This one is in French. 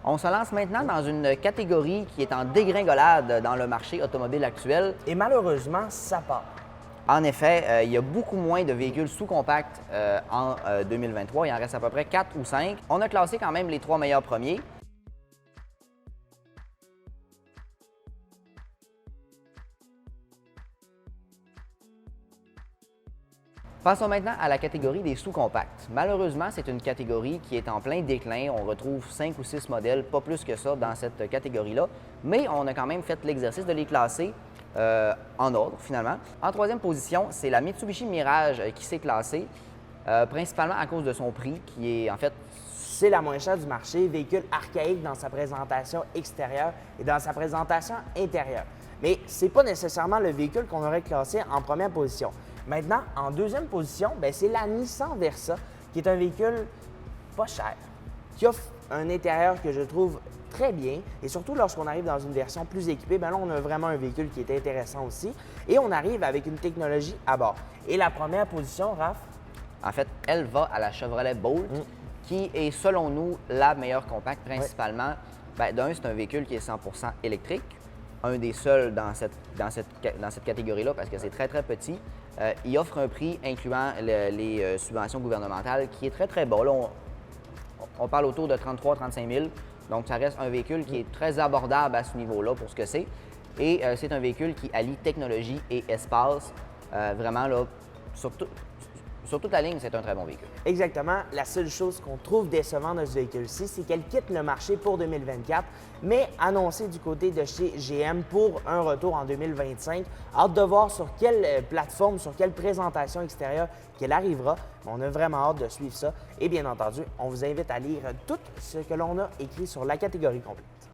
On se lance maintenant dans une catégorie qui est en dégringolade dans le marché automobile actuel. Et malheureusement, ça part. En effet, il y a beaucoup moins de véhicules sous-compacts en 2023. Il en reste à peu près 4 ou 5. On a classé quand même les 3 meilleurs premiers. Passons maintenant à la catégorie des sous-compacts. Malheureusement, c'est une catégorie qui est en plein déclin. On retrouve 5 ou 6 modèles, pas plus que ça, dans cette catégorie-là. Mais on a quand même fait l'exercice de les classer en ordre, finalement. En troisième position, c'est la Mitsubishi Mirage qui s'est classée, principalement à cause de son prix, qui est en fait... C'est la moins chère du marché, véhicule archaïque dans sa présentation extérieure et dans sa présentation intérieure. Mais ce n'est pas nécessairement le véhicule qu'on aurait classé en première position. Maintenant, en deuxième position, c'est la Nissan Versa, qui est un véhicule pas cher, qui offre un intérieur que je trouve très bien. Et surtout, lorsqu'on arrive dans une version plus équipée, là, on a vraiment un véhicule qui est intéressant aussi. Et on arrive avec une technologie à bord. Et la première position, Raph? En fait, elle va à la Chevrolet Bolt, qui est, selon nous, la meilleure compacte, principalement. D'un, c'est un véhicule qui est 100% électrique, un des seuls dans cette catégorie-là, parce que c'est très, très petit. Il offre un prix incluant les subventions gouvernementales qui est très, très bas. Là, on parle autour de 33 000 à 35 000. Donc, ça reste un véhicule qui est très abordable à ce niveau-là pour ce que c'est. Et c'est un véhicule qui allie technologie et espace. Vraiment, là, sur toute la ligne, c'est un très bon véhicule. Exactement. La seule chose qu'on trouve décevant de ce véhicule-ci, c'est qu'elle quitte le marché pour 2024, mais annoncée du côté de chez GM pour un retour en 2025. Hâte de voir sur quelle plateforme, sur quelle présentation extérieure qu'elle arrivera. On a vraiment hâte de suivre ça. Et bien entendu, on vous invite à lire tout ce que l'on a écrit sur la catégorie complète.